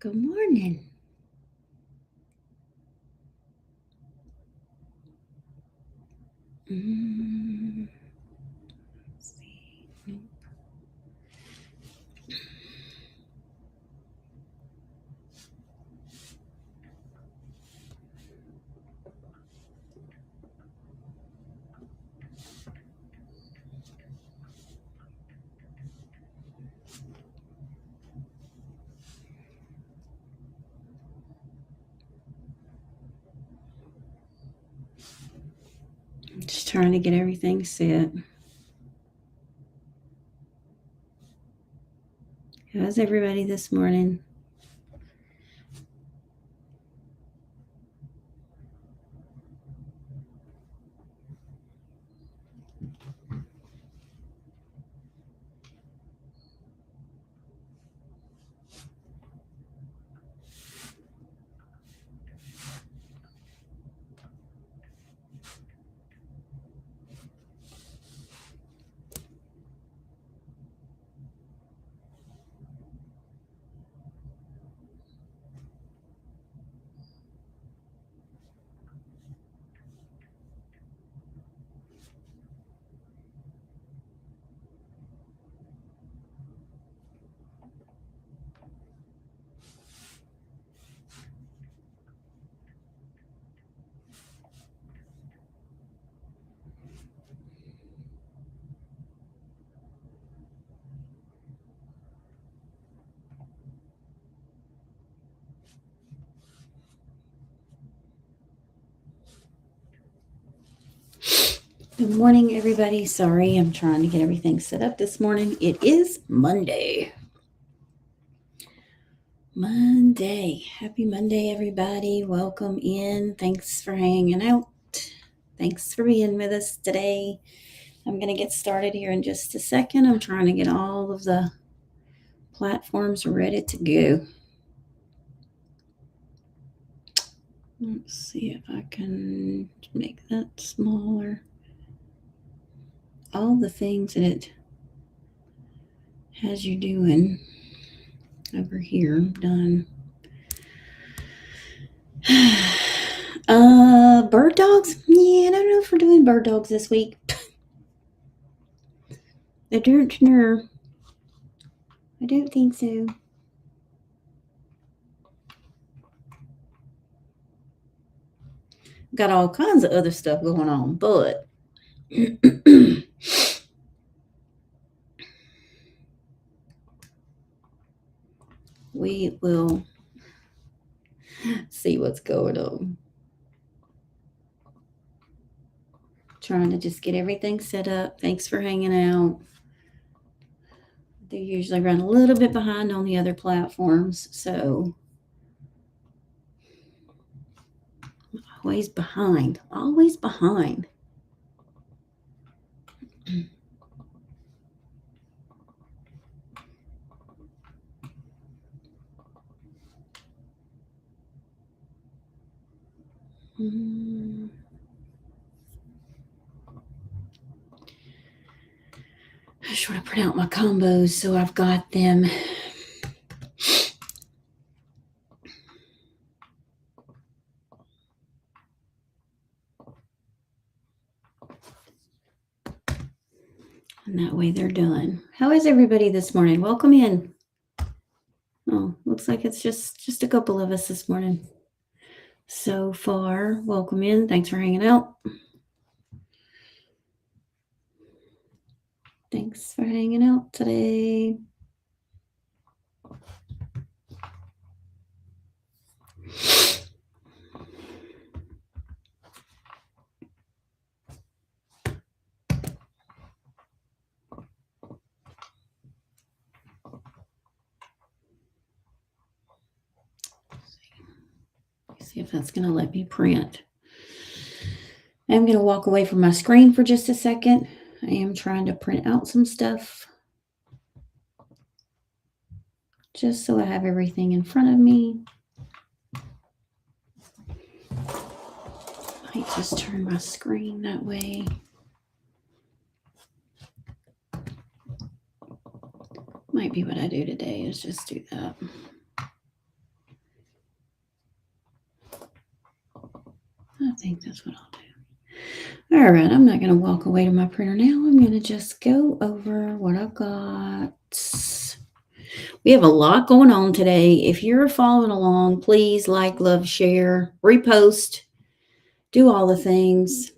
Good morning. Let's see. Nope. I'm just trying to get everything set. How's everybody this morning? Good morning, everybody. Sorry, I'm trying to get everything set up this morning. It is Monday. Happy Monday, everybody. Welcome in. Thanks for hanging out. Thanks for being with us today. I'm going to get started here in just a second. I'm trying to get all of the platforms ready to go. Let's see if I can make that smaller. All the things that it has you doing over here, done. Bird dogs? Yeah, I don't know if we're doing bird dogs this week. I don't know. I don't think so. Got all kinds of other stuff going on, but we will see what's going on. Trying to just get everything set up. Thanks for hanging out. They usually run a little bit behind on the other platforms, so always behind. I just want to print out my combos so I've got them. And that way they're done. How is everybody this morning? Welcome in. Oh, looks like it's just a couple of us this morning. So far, welcome in. Thanks for hanging out. Thanks for hanging out today. See if that's going to let me print. I'm going to walk away from my screen for just a second. I am trying to print out some stuff just so I have everything in front of me. I might just turn my screen that way. Might be what I do today is just do that. think that's what I'll do. All right, I'm not going to walk away to my printer now. I'm going to just go over what I've got. We have a lot going on today. If you're following along, please like, love, share, repost, do all the things.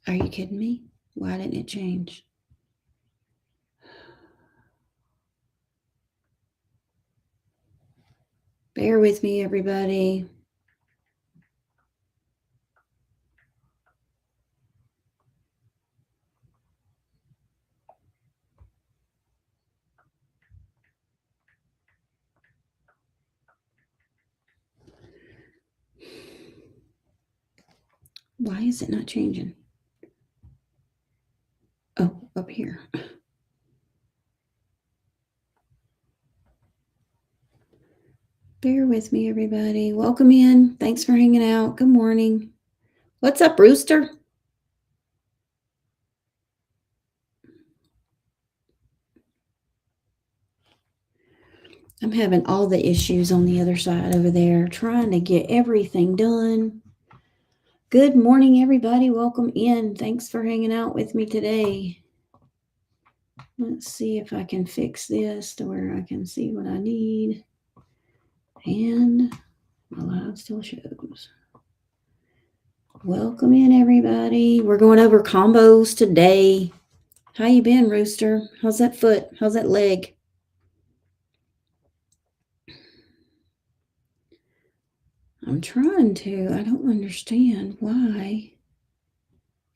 Are you kidding me? Why didn't it change? Bear with me, everybody. Why is it not changing? Oh, up here. Bear with me, everybody. Welcome in. Thanks for hanging out. Good morning. What's up, Rooster? I'm having all the issues on the other side over there, trying to get everything done. Good morning, everybody. Welcome in. Thanks for hanging out with me today. Let's see if I can fix this to where I can see what I need. And my live still shows. Welcome in, everybody. We're going over combos today. How you been, Rooster? How's that foot? How's that leg? I'm trying to. I don't understand why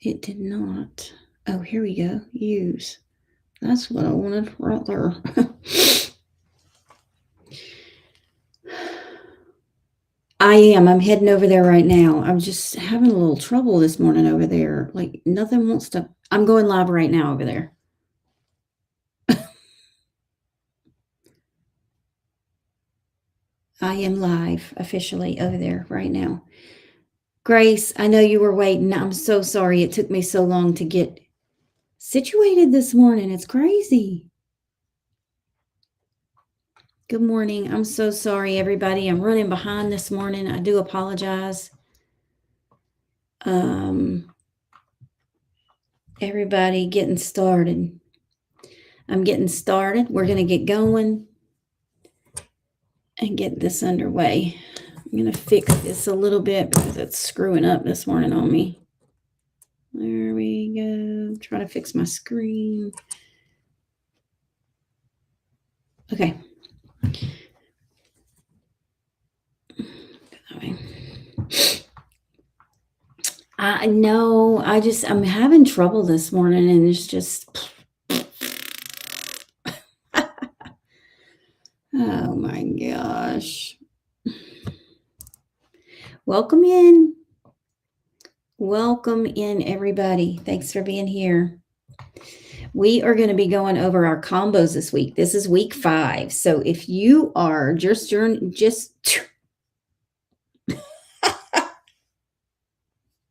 it did not. Oh, here we go. Use. That's what I wanted right there. I am. I'm heading over there right now. I'm just having a little trouble this morning over there. Like nothing wants to. I'm going live right now over there. I am live officially over there right now. Grace, I know you were waiting. I'm so sorry it took me so long to get situated this morning. It's crazy. Good morning. I'm so sorry, everybody. I'm running behind this morning. I do apologize. Everybody getting started. I'm getting started. We're going to get going and get this underway. I'm going to fix this a little bit because it's screwing up this morning on me. There we go. Try to fix my screen. Okay. I know. I'm having trouble this morning, and it's just. Oh my gosh. Welcome in. Welcome in, everybody. Thanks for being here. We are going to be going over our combos this week. This is week 5. So if you are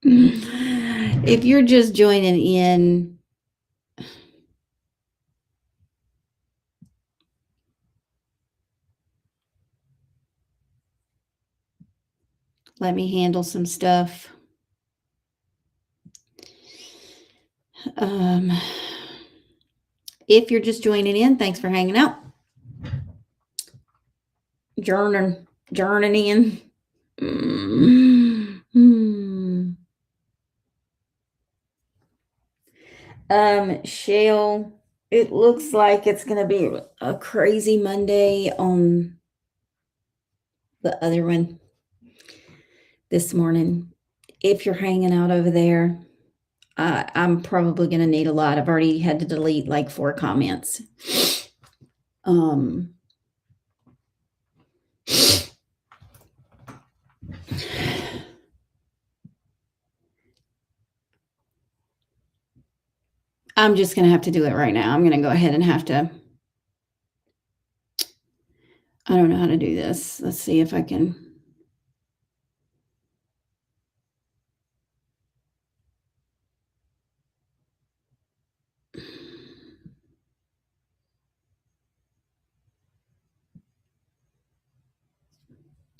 if you're just joining in, let me handle some stuff. If you're just joining in, thanks for hanging out. Journaling in. Shale, it looks like it's going to be a crazy Monday on the other one this morning. If you're hanging out over there, I'm probably going to need a lot. I've already had to delete like 4 comments. I'm just going to have to do it right now. I'm going to go ahead and have to. I don't know how to do this. Let's see if I can.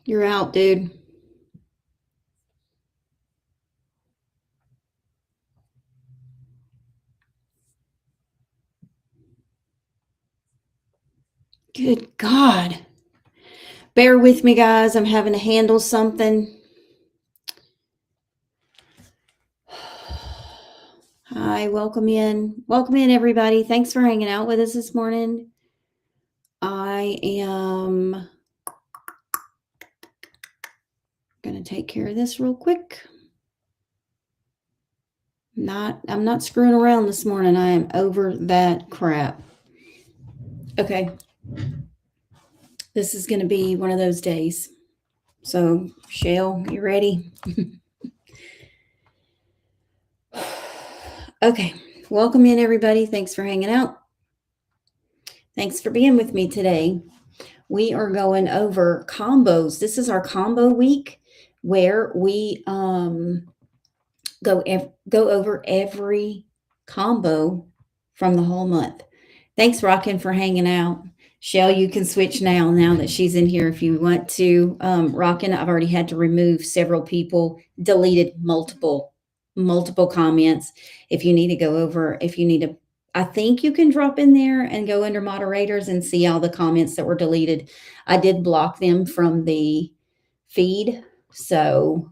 You're out, dude. Good God. Bear with me, guys. I'm having to handle something. Hi, welcome in. Welcome in, everybody. Thanks for hanging out with us this morning. I am going to take care of this real quick. I'm not screwing around this morning. I am over that crap. Okay. This is going to be one of those days. So, Shell, you ready? Okay. Welcome in, everybody. Thanks for hanging out. Thanks for being with me today. We are going over combos. This is our combo week where we go over every combo from the whole month. Thanks, Rockin', for hanging out. Shell, you can switch now that she's in here if you want to. Rockin', I've already had to remove several people, deleted multiple comments. If you need to go over, I think you can drop in there and go under moderators and see all the comments that were deleted. I did block them from the feed, so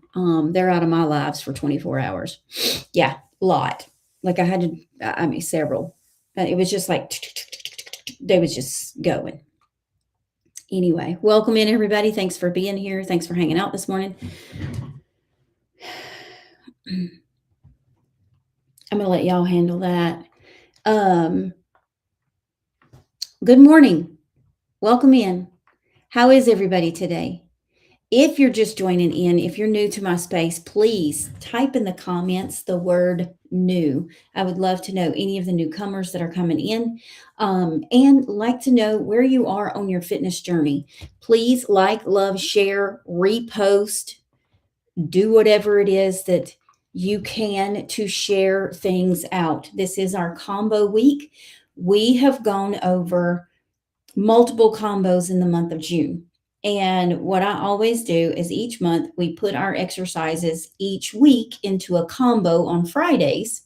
they're out of my lives for 24 hours. Yeah, a lot. Like I had to, several. It was just like, they was just going. Anyway, welcome in, everybody. Thanks for being here. Thanks for hanging out this morning. I'm going to let y'all handle that. Good morning. Welcome in. How is everybody today? If you're just joining in, if you're new to my space, please type in the comments the word new. I would love to know any of the newcomers that are coming in, and like to know where you are on your fitness journey. Please like, love, share, repost, do whatever it is that you can to share things out. This is our combo week. We have gone over multiple combos in the month of June. And what I always do is each month we put our exercises each week into a combo on Fridays.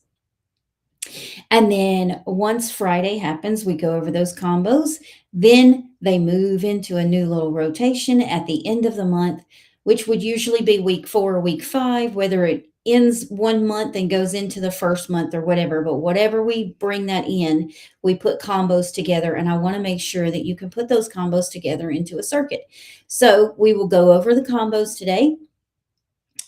And then once Friday happens, we go over those combos. Then they move into a new little rotation at the end of the month, which would usually be week 4 or week 5, whether it ends one month and goes into the first month or whatever. But whatever we bring that in, we put combos together. And I want to make sure that you can put those combos together into a circuit. So we will go over the combos today.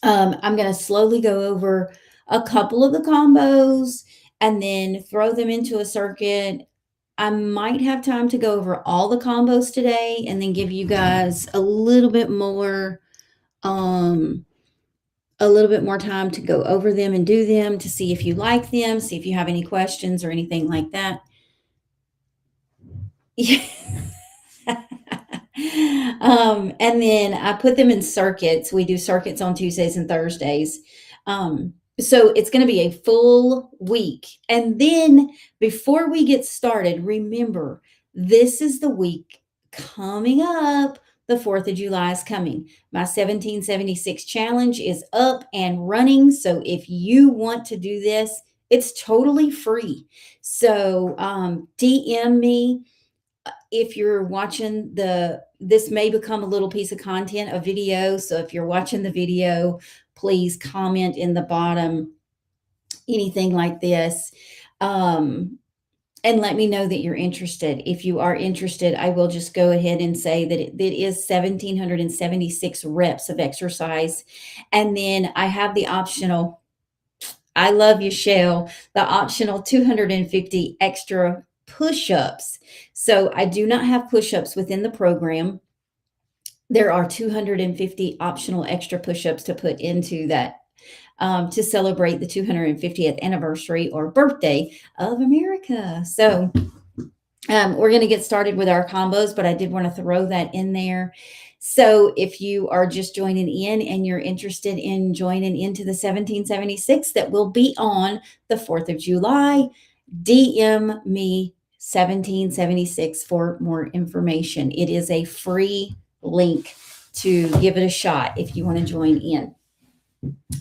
I'm going to slowly go over a couple of the combos and then throw them into a circuit. I might have time to go over all the combos today and then give you guys a little bit more time to go over them and do them to see if you like them, see if you have any questions or anything like that. And then I put them in circuits. We do circuits on Tuesdays and Thursdays. So it's going to be a full week. And then before we get started, remember, this is the week coming up. The 4th of July is coming. My 1776 challenge is up and running. So if you want to do this, it's totally free. So DM me. If you're watching this may become a little piece of content, a video. So if you're watching the video, please comment in the bottom, anything like this. And let me know that you're interested. If you are interested, I will just go ahead and say that it is 1,776 reps of exercise. And then I have the optional, I love you, Shell, the optional 250 extra push-ups. So I do not have push-ups within the program. There are 250 optional extra push-ups to put into that to celebrate the 250th anniversary or birthday of America. So we're going to get started with our combos, but I did want to throw that in there. So if you are just joining in and you're interested in joining into the 1776 that will be on the 4th of July, DM me 1776 for more information. It is a free link to give it a shot if you want to join in.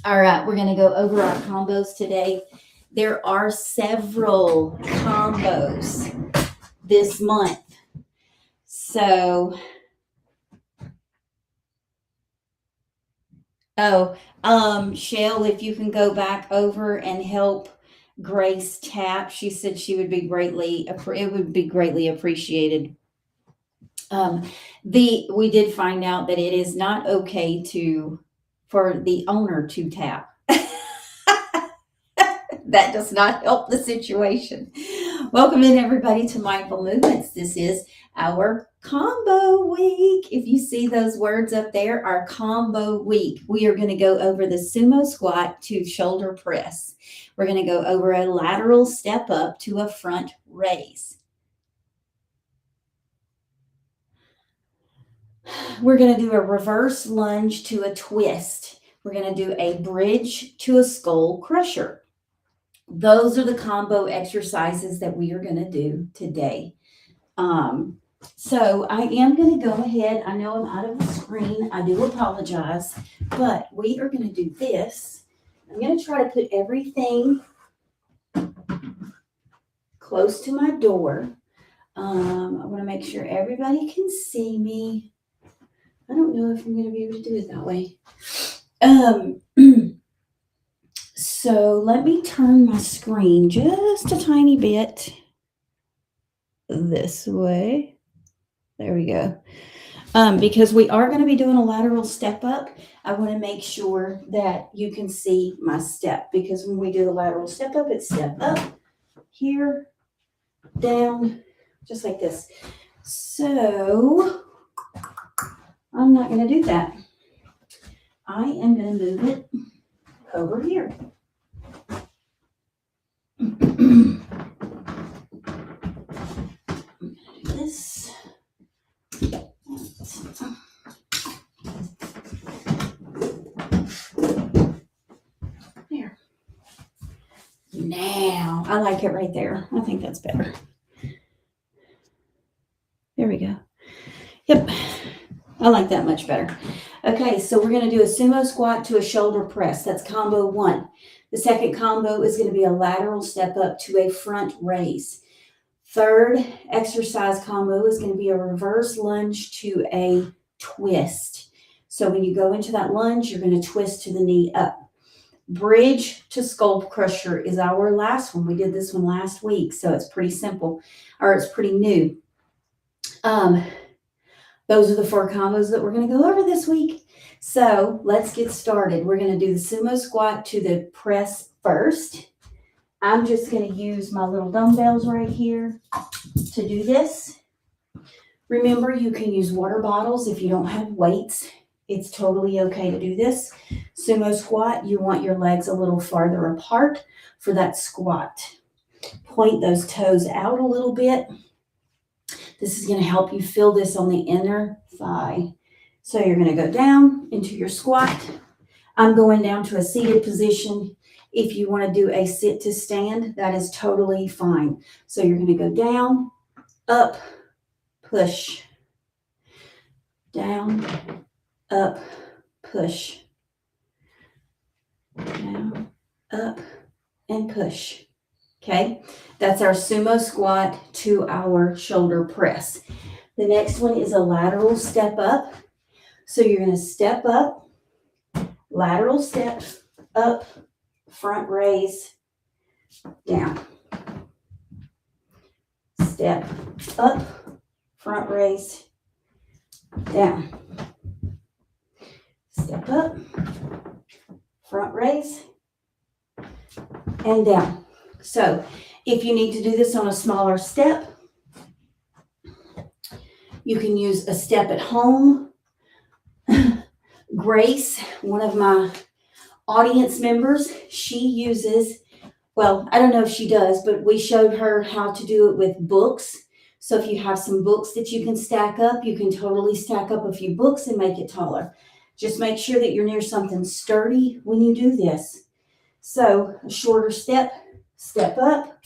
All right, we're going to go over our combos today. There are several combos this month. So, Shell, if you can go back over and help Grace tap, she said she would be it would be greatly appreciated. We did find out that it is not okay for the owner to tap. That does not help the situation. Welcome in, everybody, to Mindful Movements. This is our combo week. If you see those words up there, our combo week. We are going to go over the sumo squat to shoulder press. We're going to go over a lateral step up to a front raise. We're going to do a reverse lunge to a twist. We're going to do a bridge to a skull crusher. Those are the combo exercises that we are going to do today. So I am going to go ahead. I know I'm out of the screen. I do apologize, but we are going to do this. I'm going to try to put everything close to my door. I want to make sure everybody can see me. I don't know if I'm going to be able to do it that way. So let me turn my screen just a tiny bit this way. There we go. Because we are going to be doing a lateral step up, I want to make sure that you can see my step, because when we do the lateral step up, it's step up, here, down, just like this. So I'm not going to do that. I am going to move it over here. I'm going to do this. There. Now, I like it right there. I think that's better. There we go. Yep. I like that much better. Okay, so we're going to do a sumo squat to a shoulder press. That's combo one. The second combo is going to be a lateral step up to a front raise. Third exercise combo is going to be a reverse lunge to a twist. So when you go into that lunge, you're going to twist to the knee up. Bridge to skull crusher is our last one. We did this one last week, so it's pretty simple, or it's pretty new. Those are the 4 combos that we're going to go over this week. So let's get started. We're going to do the sumo squat to the press first. I'm just going to use my little dumbbells right here to do this. Remember, you can use water bottles if you don't have weights. It's totally okay to do this. Sumo squat, you want your legs a little farther apart for that squat. Point those toes out a little bit. This is going to help you feel this on the inner thigh. So you're going to go down into your squat. I'm going down to a seated position. If you want to do a sit to stand, that is totally fine. So you're going to go down, up, push, down, up, push, down, up, and push. Okay, that's our sumo squat to our shoulder press. The next one is a lateral step up. So you're going to step up, lateral step, up, front raise, down. Step up, front raise, down. Step up, front raise, and down. So if you need to do this on a smaller step, you can use a step at home. Grace, one of my audience members, she uses, well, I don't know if she does, but we showed her how to do it with books. So if you have some books that you can stack up, you can totally stack up a few books and make it taller. Just make sure that you're near something sturdy when you do this. So a shorter step, step up,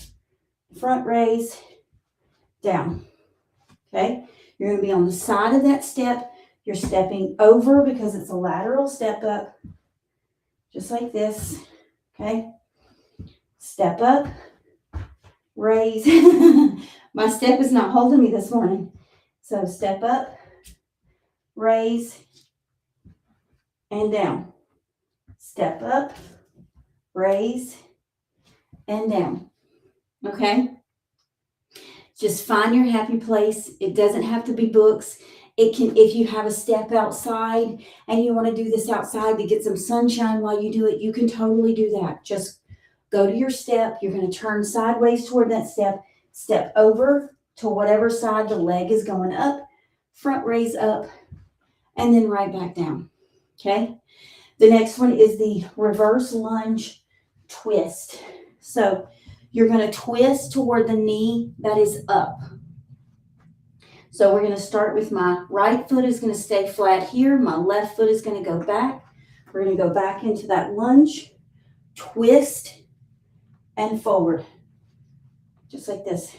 front raise, down. Okay, you're going to be on the side of that step. You're stepping over because it's a lateral step up, just like this, okay? Step up, raise. My step is not holding me this morning. So step up, raise, and down. Step up, raise, and down. Okay? Just find your happy place. It doesn't have to be books. It can, if you have a step outside and you want to do this outside to get some sunshine while you do it, you can totally do that. Just go to your step. You're going to turn sideways toward that step. Step over to whatever side the leg is going up. Front raise up. And then right back down. Okay? The next one is the reverse lunge twist. So you're going to twist toward the knee that is up. So we're going to start with my right foot is going to stay flat here. My left foot is going to go back. We're going to go back into that lunge, twist, and forward. Just like this.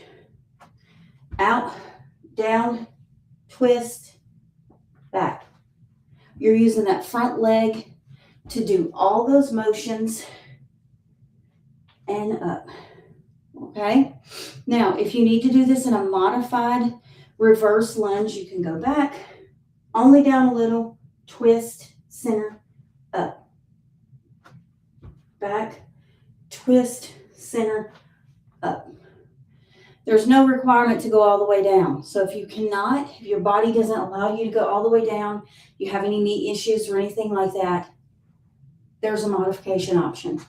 Out, down, twist, back. You're using that front leg to do all those motions and up. Okay? Now, if you need to do this in a modified reverse lunge, you can go back, only down a little, twist, center, up. Back, twist, center, up. There's no requirement to go all the way down. So if you cannot, if your body doesn't allow you to go all the way down, you have any knee issues or anything like that, there's a modification option.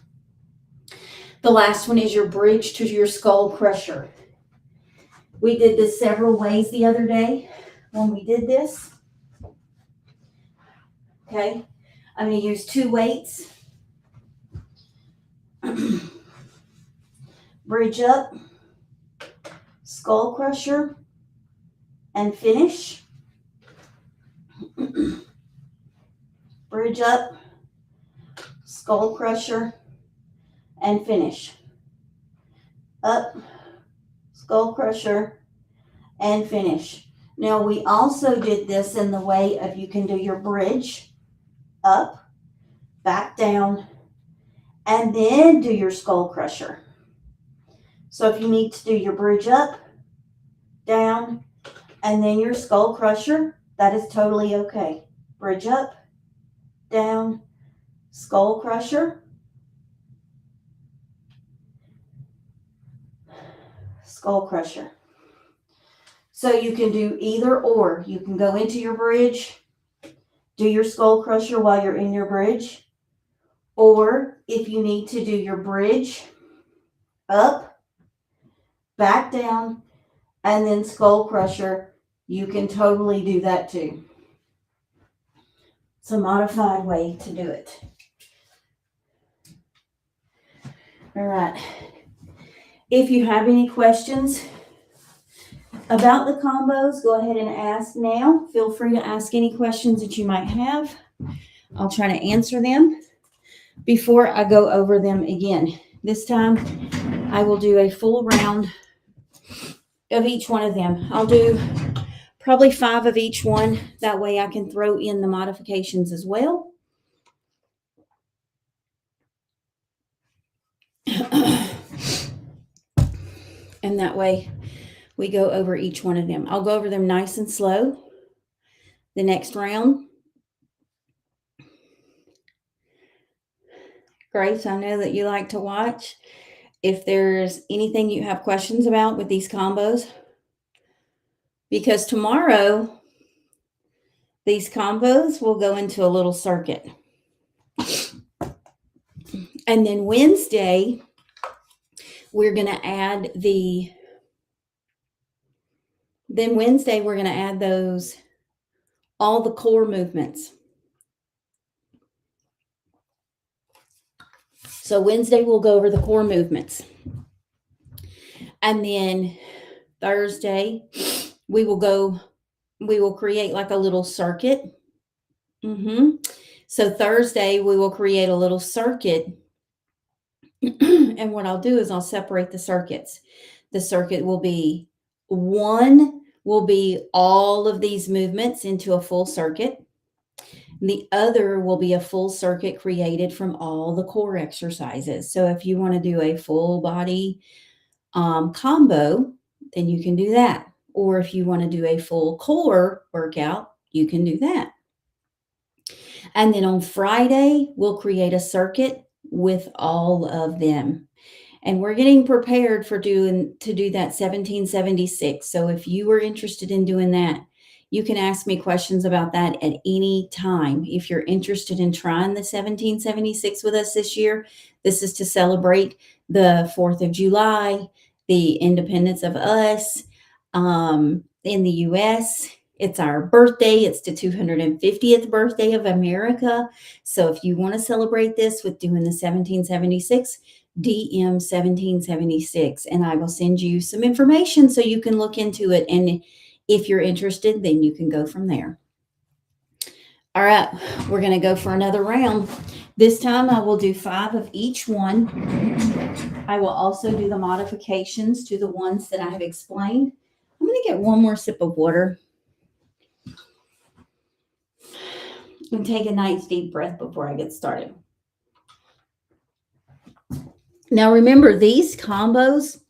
The last one is your bridge to your skull crusher. We did this several ways the other day when we did this. Okay, I'm going to use 2 weights. Bridge up, skull crusher, and finish. Bridge up, skull crusher, and finish. Up, skull crusher, and finish. Now we also did this in the way of you can do your bridge up, back down, and then do your skull crusher. So if you need to do your bridge up, down, and then your skull crusher, that is totally okay. Bridge up, down, skull crusher, skull crusher. So you can do either or. You can go into your bridge, do your skull crusher while you're in your bridge, or if you need to do your bridge up, back down, and then skull crusher, you can totally do that too. It's a modified way to do it. All right. If you have any questions about the combos, go ahead and ask now. Feel free to ask any questions that you might have. I'll try to answer them before I go over them again. This time, I will do a full round of each one of them. I'll do probably 5 of each one. That way I can throw in the modifications as well. And that way we go over each one of them. I'll go over them nice and slow. The next round. Grace, I know that you like to watch. If there's anything you have questions about with these combos, because tomorrow these combos will go into a little circuit. And then Wednesday, we're going to add all the core movements. So Wednesday, we'll go over the core movements. And then Thursday, we will create like a little circuit. So Thursday, we will create a little circuit. And what I'll do is I'll separate the circuits. The circuit will be 1 will be all of these movements into a full circuit. The other will be a full circuit created from all the core exercises. So if you want to do a full body combo, then you can do that. Or if you want to do a full core workout, you can do that. And then on Friday, we'll create a circuit with all of them. And we're getting prepared to do that 1776. So if you are interested in doing that, you can ask me questions about that at any time. If you're interested in trying the 1776 with us this year, this is to celebrate the 4th of July, the independence of us in the US. It's our birthday. It's the 250th birthday of America. So if you want to celebrate this with doing the 1776, DM 1776, and I will send you some information so you can look into it. And if you're interested, then you can go from there. All right, we're going to go for another round. This time I will do 5 of each one. I will also do the modifications to the ones that I have explained. I'm going to get one more sip of water and take a nice deep breath before I get started. Now remember, these combos,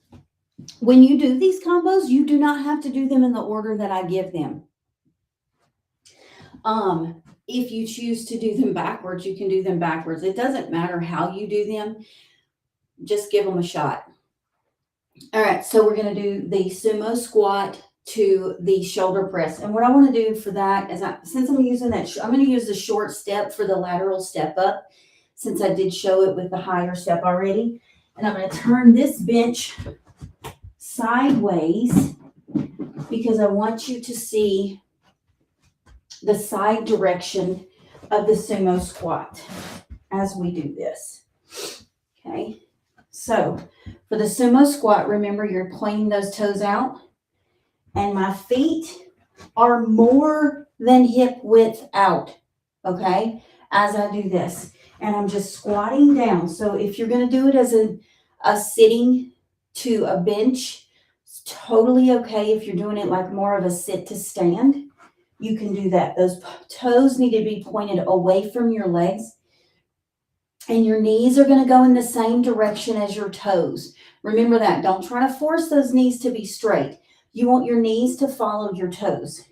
when you do these combos, you do not have to do them in the order that I give them. If you choose to do them backwards, you can do them backwards. It doesn't matter how you do them. Just give them a shot. All right, so we're going to do the sumo squat to the shoulder press. And what I want to do for that is, since I'm using that, I'm going to use the short step for the lateral step up, since I did show it with the higher step already. And I'm going to turn this bench sideways because I want you to see the side direction of the sumo squat as we do this. Okay, so for the sumo squat, remember you're pointing those toes out, and my feet are more than hip width out, okay, as I do this. And I'm just squatting down. So if you're going to do it as a sitting to a bench, it's totally okay. If you're doing it like more of a sit to stand, you can do that. Those toes need to be pointed away from your legs, and your knees are going to go in the same direction as your toes. Remember that. Don't try to force those knees to be straight. You want your knees to follow your toes.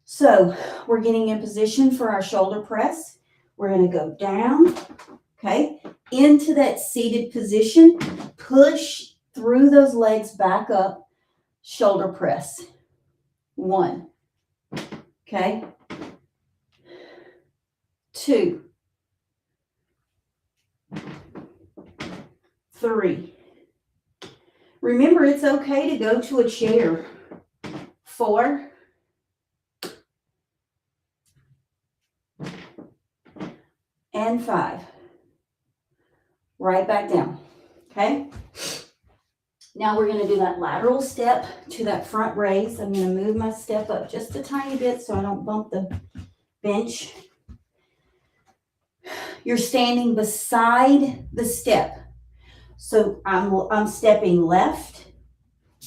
So we're getting in position for our shoulder press. We're going to go down, okay, into that seated position. Push through those legs back up. Shoulder press. 1. Okay. 2. 3. Remember, it's okay to go to a chair. 4. And 5. Right back down. Okay. Now we're going to do that lateral step to that front raise. I'm going to move my step up just a tiny bit so I don't bump the bench. You're standing beside the step. So I'm stepping left,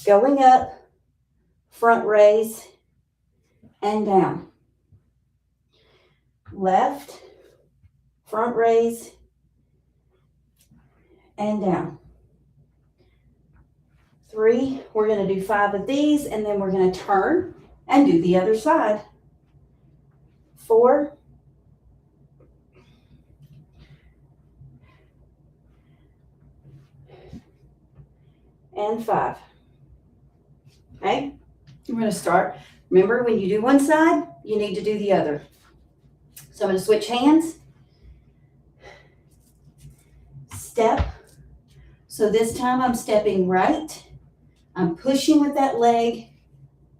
going up, front raise, and down. Left, front raise, and down. 3, we're going to do 5 of these, and then we're going to turn and do the other side. 4, and 5. Okay, we're going to start. Remember, when you do one side, you need to do the other. So I'm going to switch hands. Step. So this time I'm stepping right. I'm pushing with that leg,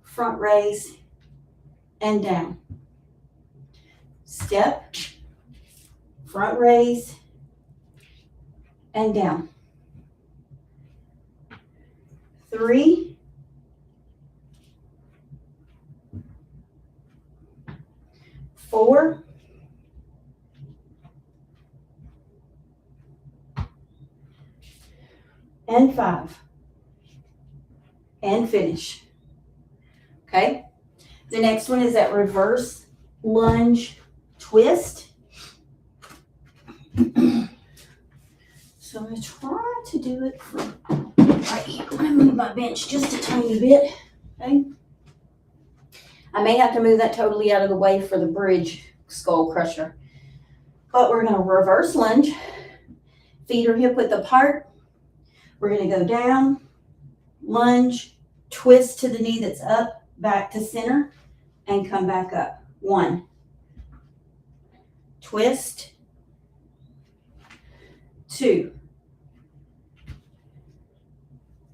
front raise, and down. Step, front raise, and down. 3, 4, and 5. And finish. Okay. The next one is that reverse lunge twist. So I'm going to try to do it from right here. I'm going to move my bench just a tiny bit. Okay. I may have to move that totally out of the way for the bridge skull crusher. But we're going to reverse lunge. Feet are hip width apart. We're going to go down, lunge, twist to the knee that's up, back to center, and come back up. 1. Twist. 2.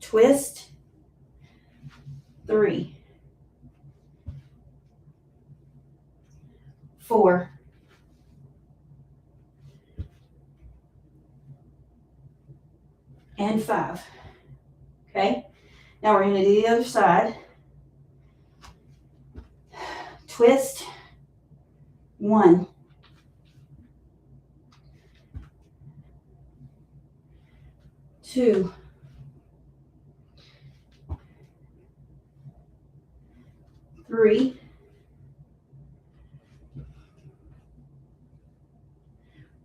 Twist. 3. 4. 5. Okay. Now we're going to do the other side. Twist. 1. 2. 3.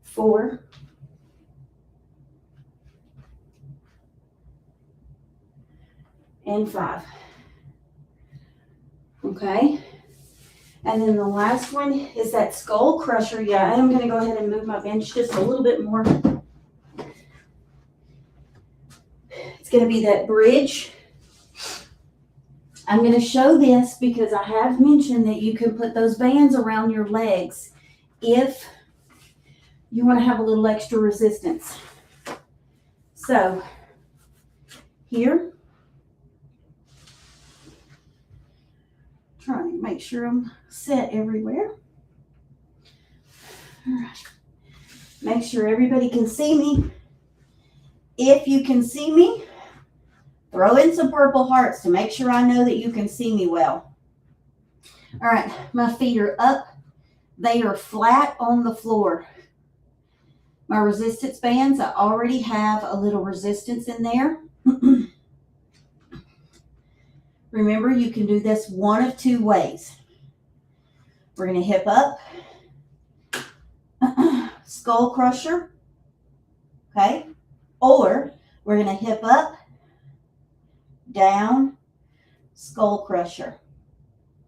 4. 5. Okay. And then the last one is that skull crusher. Yeah, I'm going to go ahead and move my bench just a little bit more. It's going to be that bridge. I'm going to show this because I have mentioned that you can put those bands around your legs if you want to have a little extra resistance. So here, trying to make sure I'm set everywhere. All right. Make sure everybody can see me. If you can see me, throw in some purple hearts to make sure I know that you can see me well. All right, my feet are up. They are flat on the floor. My resistance bands, I already have a little resistance in there. Remember, you can do this one of 2 ways. We're going to hip up, skull crusher, okay? Or we're going to hip up, down, skull crusher.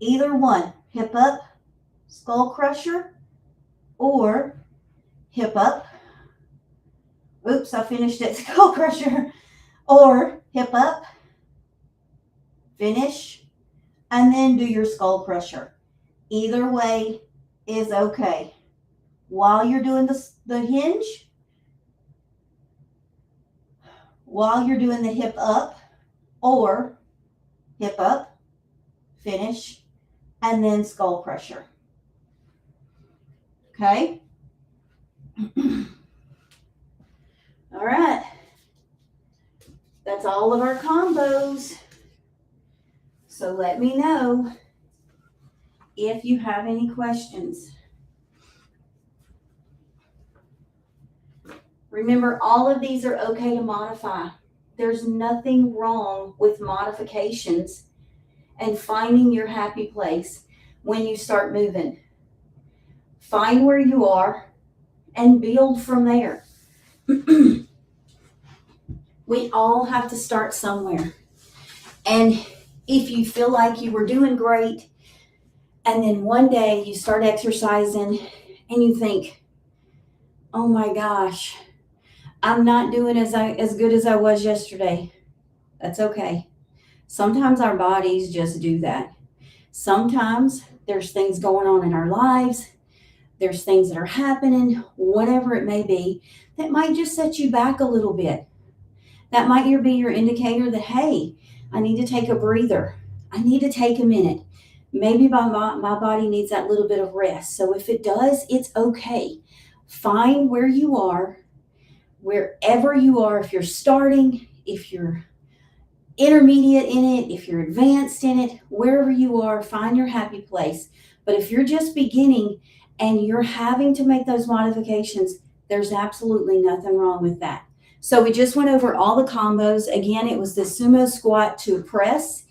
Either one, hip up, skull crusher, or hip up. Oops, I finished it, skull crusher. Or hip up, finish, and then do your skull crusher. Either way is okay. While you're doing the hinge, while you're doing the hip up, or hip up, finish, and then skull crusher. Okay? All right. That's all of our combos. So let me know if you have any questions. Remember, all of these are okay to modify. There's nothing wrong with modifications and finding your happy place when you start moving. Find where you are and build from there. We all have to start somewhere. And if you feel like you were doing great, and then one day you start exercising and you think, oh my gosh, I'm not doing as good as I was yesterday. That's okay. Sometimes our bodies just do that. Sometimes there's things going on in our lives. There's things that are happening, whatever it may be, that might just set you back a little bit. That might be your indicator that, hey, I need to take a breather. I need to take a minute. Maybe my body needs that little bit of rest. So if it does, it's okay. Find where you are, wherever you are. If you're starting, if you're intermediate in it, if you're advanced in it, wherever you are, find your happy place. But if you're just beginning and you're having to make those modifications, there's absolutely nothing wrong with that. So we just went over all the combos. Again, it was the sumo squat to press.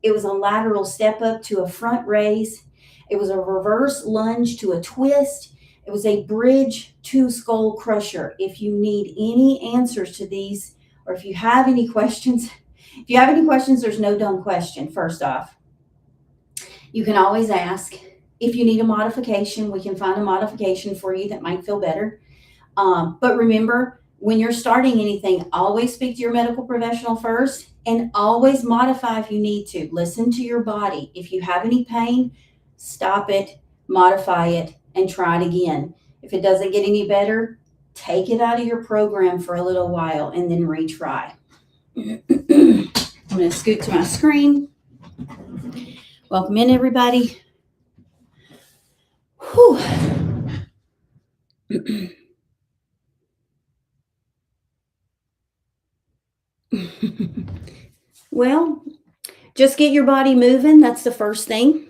It was a lateral step up to a front raise. It was a reverse lunge to a twist. It was a bridge to skull crusher. If you need any answers to these, or if you have any questions, there's no dumb question, first off. You can always ask. If you need a modification, we can find a modification for you that might feel better. But remember, when you're starting anything, always speak to your medical professional first and always modify if you need to. Listen to your body. If you have any pain, stop it, modify it, and try it again. If it doesn't get any better, take it out of your program for a little while and then retry. I'm going to scoot to my screen. Welcome in, everybody. Whew. Well, just get your body moving. That's the first thing.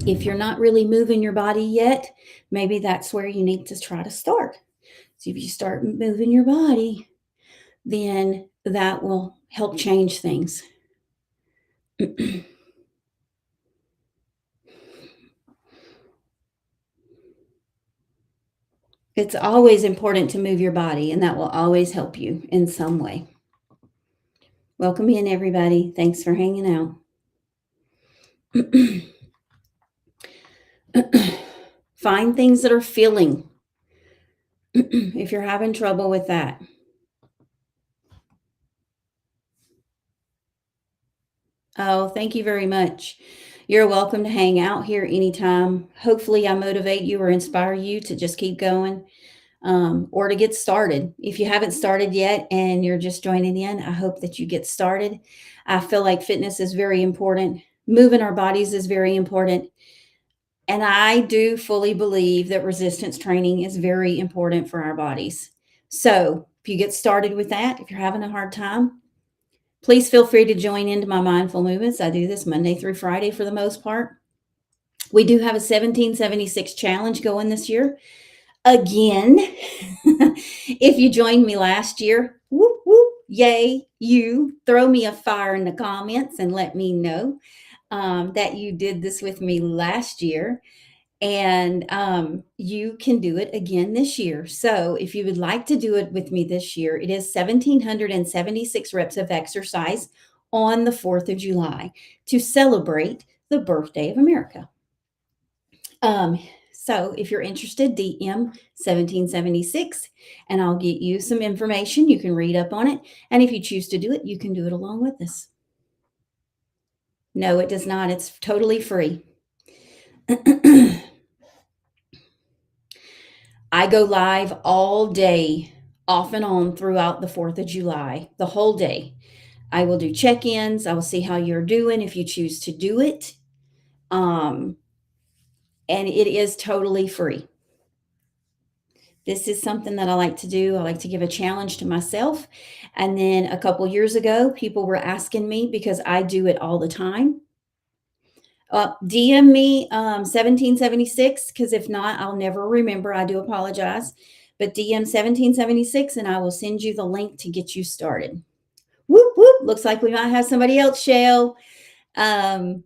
If you're not really moving your body yet, maybe that's where you need to try to start. So if you start moving your body, then that will help change things. It's always important to move your body, and that will always help you in some way. Welcome in, everybody. Thanks for hanging out. Find things that are filling if you're having trouble with that. Oh, thank you very much. You're welcome to hang out here anytime. Hopefully, I motivate you or inspire you to just keep going or to get started. If you haven't started yet and you're just joining in, I hope that you get started. I feel like fitness is very important. Moving our bodies is very important. And I do fully believe that resistance training is very important for our bodies. So if you get started with that, if you're having a hard time, please feel free to join into my mindful movements. I do this Monday through Friday for the most part. We do have a 1776 challenge going this year. Again, if you joined me last year, whoop, whoop, yay, you throw me a fire in the comments and let me know that you did this with me last year. And you can do it again this year. So if you would like to do it with me this year, it is 1,776 reps of exercise on the 4th of July to celebrate the birthday of America. So if you're interested, DM 1776 and I'll get you some information. You can read up on it. And if you choose to do it, you can do it along with us. No, it does not. It's totally free. I go live all day, off and on throughout the 4th of July, the whole day. I will do check-ins. I will see how you're doing if you choose to do it. And it is totally free. This is something that I like to do. I like to give a challenge to myself. And then a couple years ago, people were asking me because I do it all the time. DM me 1776 because if not, I'll never remember. I do apologize. But DM 1776 and I will send you the link to get you started. Whoop, whoop. Looks like we might have somebody else, Shell. I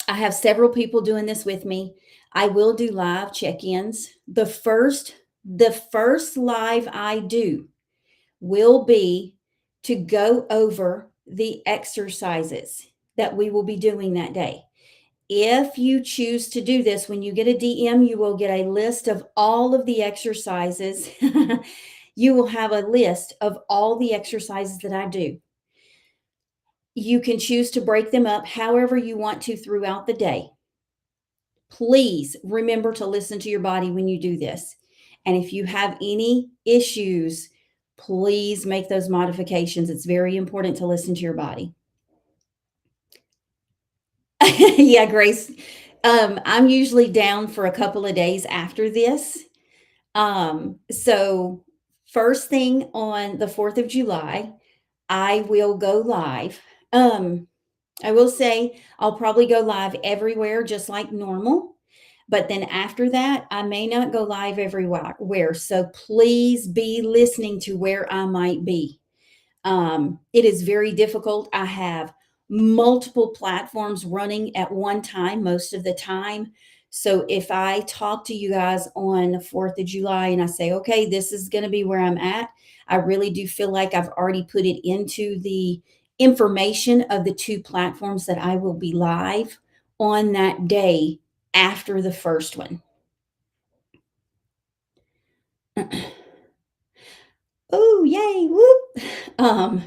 have several people doing this with me. I will do live check-ins. The first live I do will be to go over the exercises that we will be doing that day. If you choose to do this, when you get a DM, you will get a list of all of the exercises. You will have a list of all the exercises that I do. You can choose to break them up however you want to throughout the day. Please remember to listen to your body when you do this. And if you have any issues, please make those modifications. It's very important to listen to your body. Yeah, Grace. I'm usually down for a couple of days after this. So first thing on the 4th of July, I will go live. I will say I'll probably go live everywhere just like normal. But then after that, I may not go live everywhere. So please be listening to where I might be. It is very difficult. I have multiple platforms running at one time most of the time. So if I talk to you guys on the 4th of July and I say, okay, this is going to be where I'm at, I really do feel like I've already put it into the information of the two platforms that I will be live on that day after the first one. Oh, yay, whoop.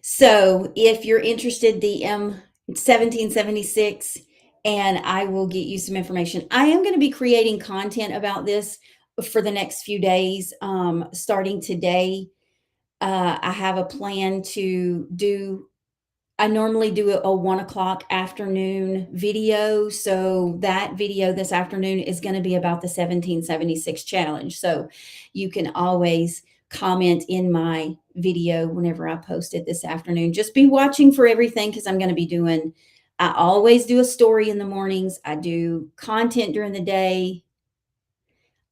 So if you're interested, DM 1776 and I will get you some information. I am going to be creating content about this for the next few days, starting today. I have a plan to do I normally do a 1 o'clock afternoon video. So that video this afternoon is going to be about the 1776 challenge. So you can always comment in my video whenever I post it this afternoon. Just be watching for everything because I'm going to be I always do a story in the mornings. I do content during the day,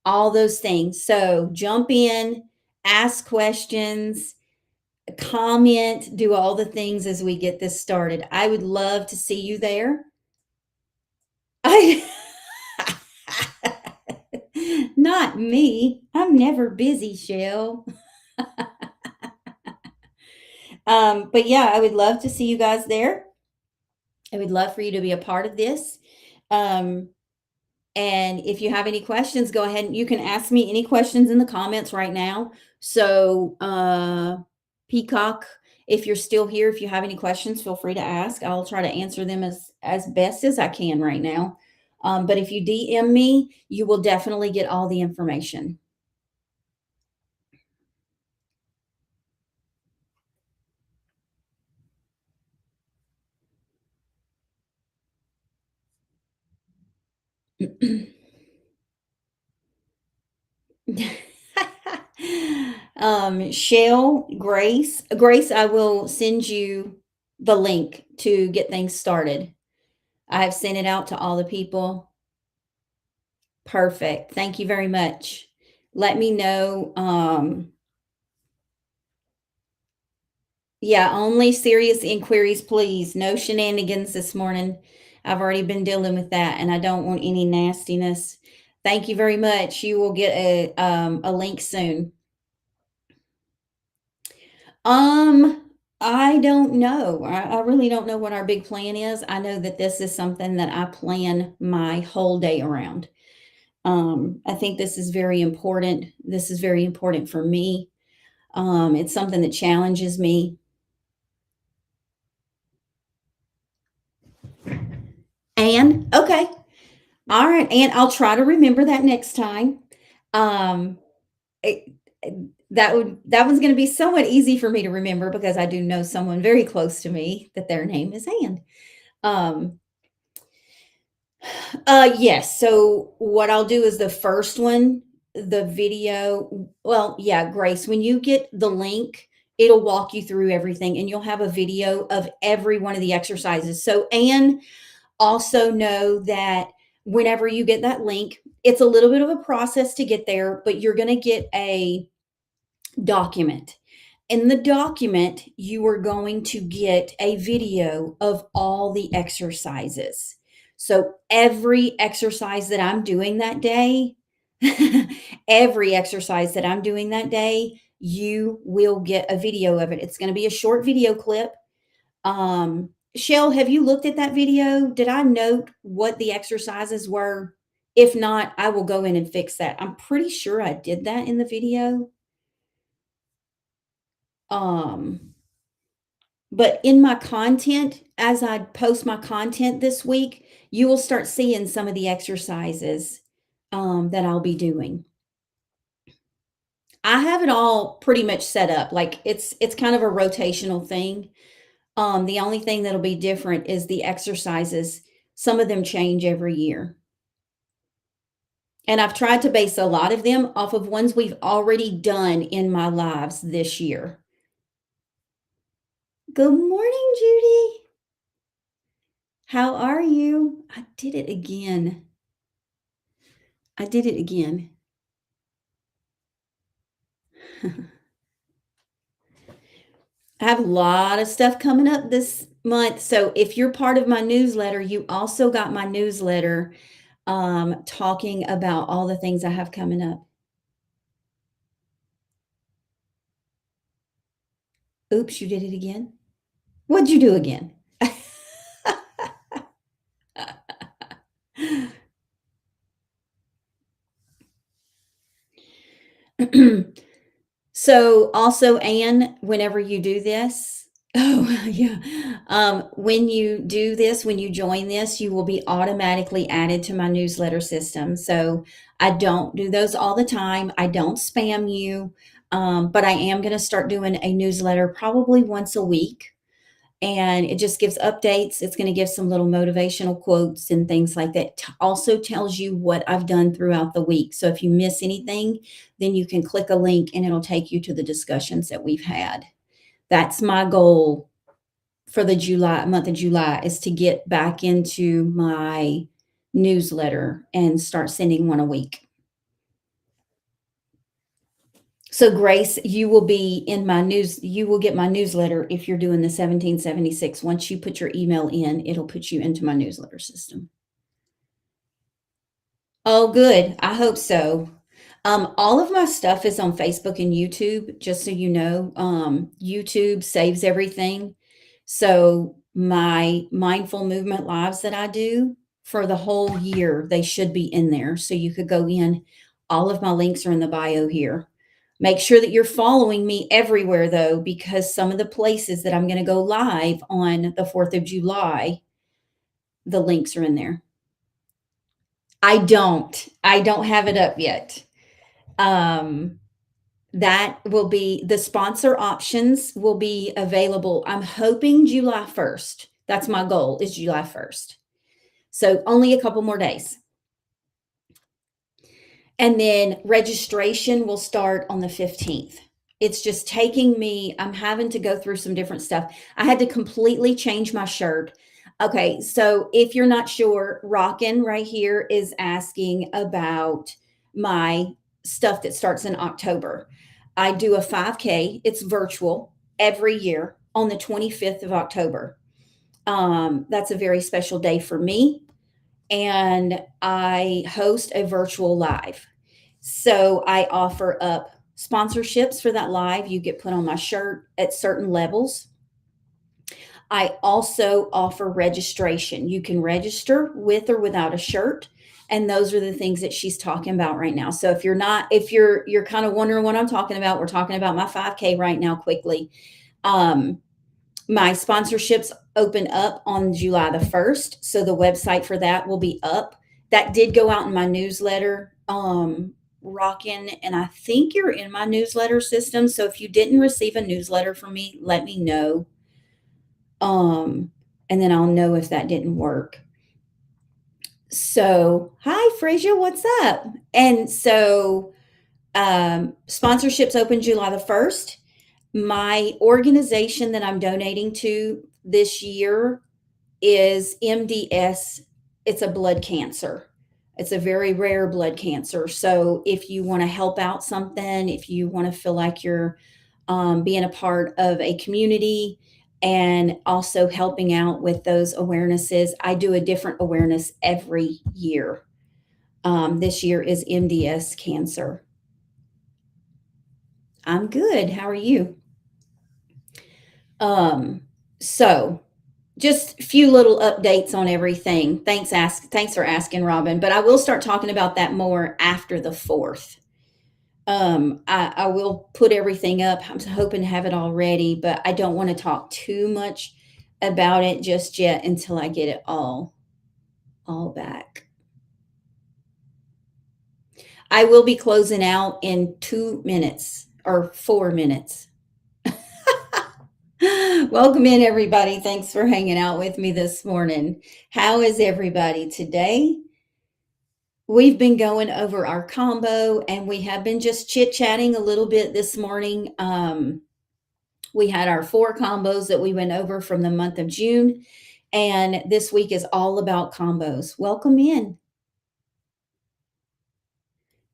all those things. So jump in, ask questions, comment, do all the things as we get this started. I would love to see you there. I Not me. I'm never busy, Shell. But yeah, I would love to see you guys there. I would love for you to be a part of this. Um, And if you have any questions, go ahead and you can ask me any questions in the comments right now. So, Peacock, if you're still here, if you have any questions, feel free to ask. I'll try to answer them as best as I can right now. But if you DM me, you will definitely get all the information. Shell, Grace, I will send you the link to get things started. I have sent it out to all the people. Perfect. Thank you very much. Let me know. Yeah, only serious inquiries, please. No shenanigans this morning. I've already been dealing with that, and I don't want any nastiness. Thank you very much. You will get a link soon. I don't know. I really don't know what our big plan is. I know that this is something that I plan my whole day around. I think this is very important. This is very important for me. It's something that challenges me. And okay, all right, and I'll try to remember that next time. Um, it, that one's going to be somewhat easy for me to remember because I do know someone very close to me that their name is Ann. Um, yes. So what I'll do is the first one, the video. Well, yeah, Grace, when you get the link, it'll walk you through everything and you'll have a video of every one of the exercises. So, and also know that whenever you get that link, it's a little bit of a process to get there, but you're going to get a document. In the document, you are going to get a video of all the exercises. So every exercise that I'm doing that day, every exercise that I'm doing that day, you will get a video of it. It's going to be a short video clip. Shell, have you looked at that video? Did I note what the exercises were? If not, I will go in and fix that. I'm pretty sure I did that in the video. Um, but in my content, as I post my content this week, you will start seeing some of the exercises that I'll be doing. I have it all pretty much set up. Like it's kind of a rotational thing. The only thing that'll be different is the exercises. Some of them change every year. And I've tried to base a lot of them off of ones we've already done in my lives this year. Good morning, Judy. How are you? I did it again. I did it again. I have a lot of stuff coming up this month. So if you're part of my newsletter, you also got my newsletter talking about all the things I have coming up. Oops, you did it again. What'd you do again? So also, Anne, whenever you do this, oh yeah, when you do this, when you join this, you will be automatically added to my newsletter system. So I don't do those all the time. I don't spam you, but I am going to start doing a newsletter probably once a week, and it just gives updates. It's going to give some little motivational quotes and things like that. Also tells you what I've done throughout the week. So if you miss anything, then you can click a link and it'll take you to the discussions that we've had. That's my goal for the July month of July, is to get back into my newsletter and start sending one a week. So Grace, you will be in my news. You will get my newsletter if you're doing the 1776. Once you put your email in, it'll put you into my newsletter system. Oh, good. I hope so. All of my stuff is on Facebook and YouTube, just so you know. YouTube saves everything. So my mindful movement lives that I do for the whole year, they should be in there. So you could go in. All of my links are in the bio here. Make sure that you're following me everywhere, though, because some of the places that I'm going to go live on the 4th of July, the links are in there. I don't. I don't have it up yet. Um, that will be the sponsor options will be available. I'm hoping July 1st. That's my goal, is July 1st. So only a couple more days. And then registration will start on the 15th. It's just taking me, I'm having to go through some different stuff. I had to completely change my shirt. Okay, so if you're not sure, Rockin' right here is asking about my stuff that starts in October. I do a 5K, it's virtual every year on the 25th of October. That's a very special day for me. And I host a virtual live. So I offer up sponsorships for that live. You get put on my shirt at certain levels. I also offer registration. You can register with or without a shirt. And those are the things that she's talking about right now. So if you're kind of wondering what I'm talking about, we're talking about my 5K right now quickly. Um, my sponsorships open up on July the 1st. So the website for that will be up. That did go out in my newsletter, Rockin', and I think you're in my newsletter system. So if you didn't receive a newsletter from me, let me know. And then I'll know if that didn't work. So, hi, Frasia, what's up? And so, sponsorships open July the 1st. My organization that I'm donating to this year is MDS. It's a blood cancer. It's a very rare blood cancer. So if you want to help out something, if you want to feel like you're being a part of a community and also helping out with those awarenesses, I do a different awareness every year. This year is MDS cancer. I'm good. How are you? Um, so just a few little updates on everything. Thanks for asking, Robin. But I will start talking about that more after the 4th. I will put everything up. I'm hoping to have it all ready, but I don't want to talk too much about it just yet until I get it all back. I will be closing out in 2 minutes or 4 minutes. Welcome in, everybody. Thanks for hanging out with me this morning. How is everybody today? We've been going over our combo and we have been just chit chatting a little bit this morning. We had our 4 combos that we went over from the month of June, and this week is all about combos. Welcome in.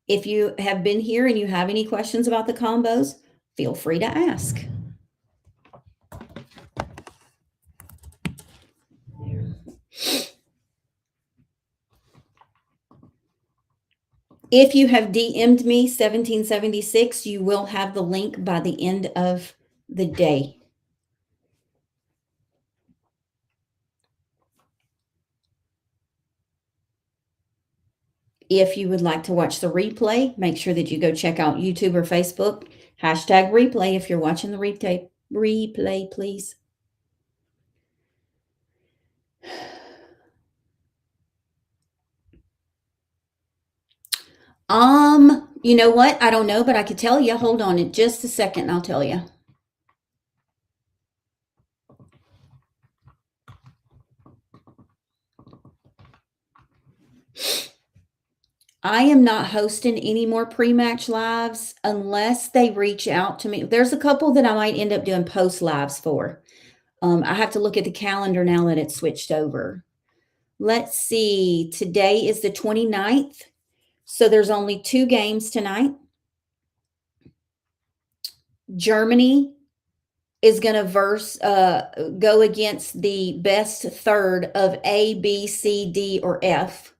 If you have been here and you have any questions about the combos, feel free to ask. If you have DM'd me 1776, you will have the link by the end of the day. If you would like to watch the replay, make sure that you go check out YouTube or Facebook. Hashtag replay if you're watching the replay, please. You know what? I don't know, but I could tell you. Hold on in just a second and I'll tell you. I am not hosting any more pre-match lives unless they reach out to me. There's a couple that I might end up doing post lives for. I have to look at the calendar now that it's switched over. Let's see. Today is the 29th. So there's only 2 games tonight. Germany is going to go against the best third of A, B, C, D, or F.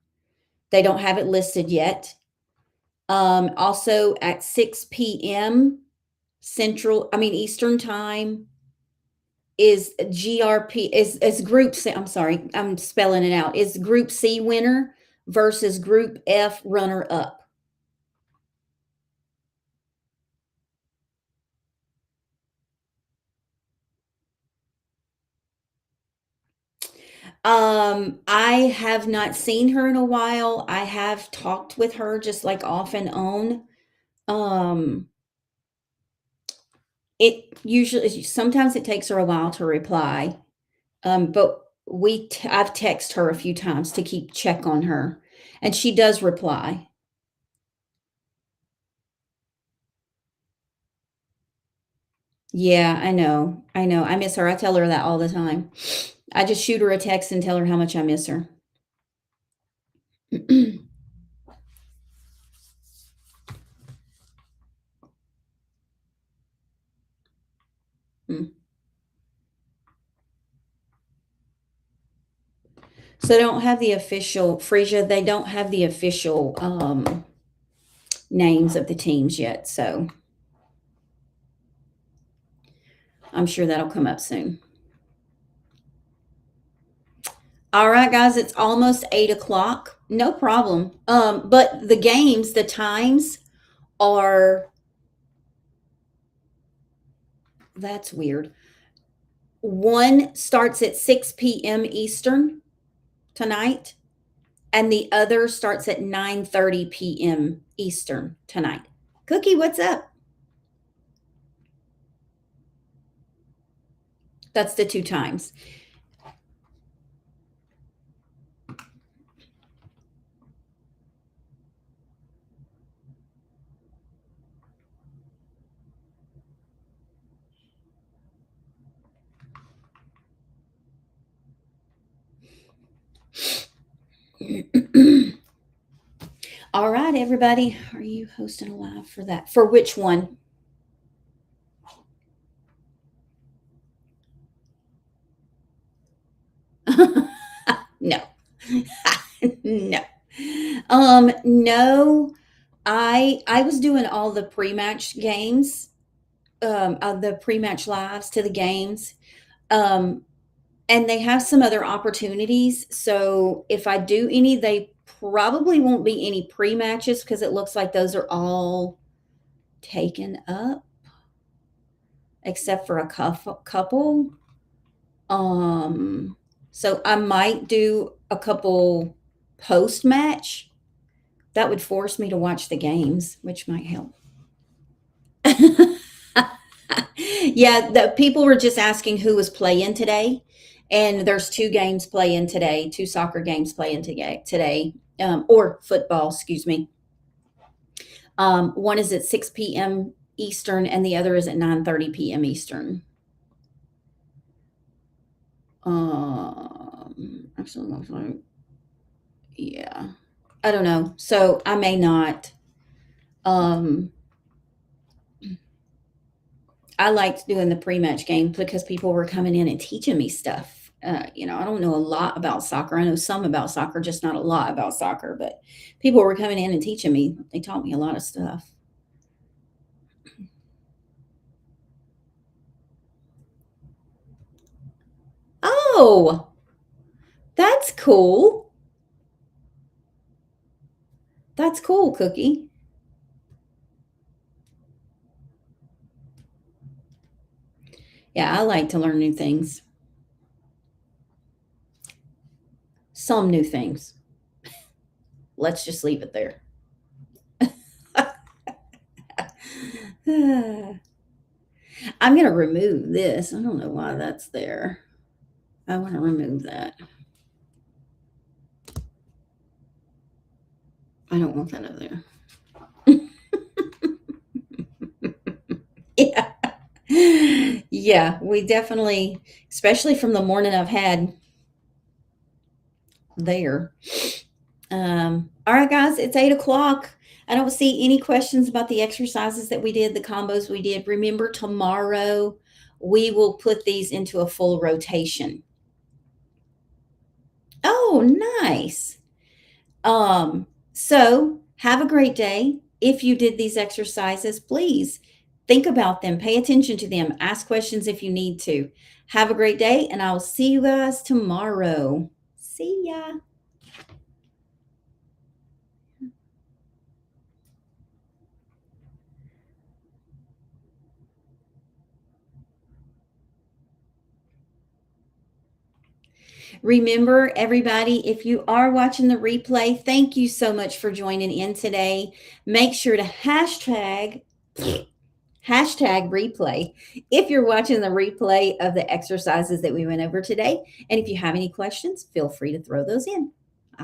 They don't have it listed yet. Also at 6 p.m. Eastern time is GRP is Group C. I'm sorry, I'm spelling it out. Is Group C winner versus Group F runner up. I have not seen her in a while. I have talked with her just like off and on. Um, it usually sometimes it takes her a while to reply. But I've texted her a few times to keep check on her, and she does reply. Yeah, I know. I know. I miss her. I tell her that all the time. I just shoot her a text and tell her how much I miss her. Hmm. So they don't have the official Frisia. They don't have the official names of the teams yet. So I'm sure that'll come up soon. All right, guys, it's almost 8 o'clock. No problem. But the games, the times are that's weird. One starts at 6 p.m. Eastern tonight, and the other starts at 9:30 p.m. Eastern tonight. Cookie, what's up? That's the 2 times. All right, everybody. Are you hosting a live for that? For which one? No. No. No. I was doing all the pre-match games, the pre-match lives to the games. Um, and they have some other opportunities. So if I do any, they probably won't be any pre-matches because it looks like those are all taken up, except for a couple. So I might do a couple post-match. That would force me to watch the games, which might help. Yeah, the people were just asking who was playing today, and there's 2 games playing today, 2 soccer games playing today, or football, excuse me. One is at 6 p.m. Eastern, and the other is at 9:30 p.m. Eastern. Actually, looks like, yeah, I don't know. So I may not. I liked doing the pre-match game because people were coming in and teaching me stuff. I don't know a lot about soccer. I know some about soccer, just not a lot about soccer. But people were coming in and teaching me. They taught me a lot of stuff. Oh, that's cool. That's cool, Cookie. Yeah, I like to learn new things. Some new things. Let's just leave it there. I'm going to remove this. I don't know why that's there. I want to remove that. I don't want that up there. Yeah. Yeah, we definitely, especially from the morning I've had there. All right, guys, it's 8 o'clock. I don't see any questions about the exercises that we did, the combos we did. Remember, tomorrow we will put these into a full rotation. Oh, nice. So have a great day. If you did these exercises, please think about them, pay attention to them, ask questions if you need to. Have a great day, and I'll see you guys tomorrow. See ya. Remember, everybody, if you are watching the replay, thank you so much for joining in today. Make sure to hashtag replay if you're watching the replay of the exercises that we went over today. And if you have any questions, feel free to throw those in.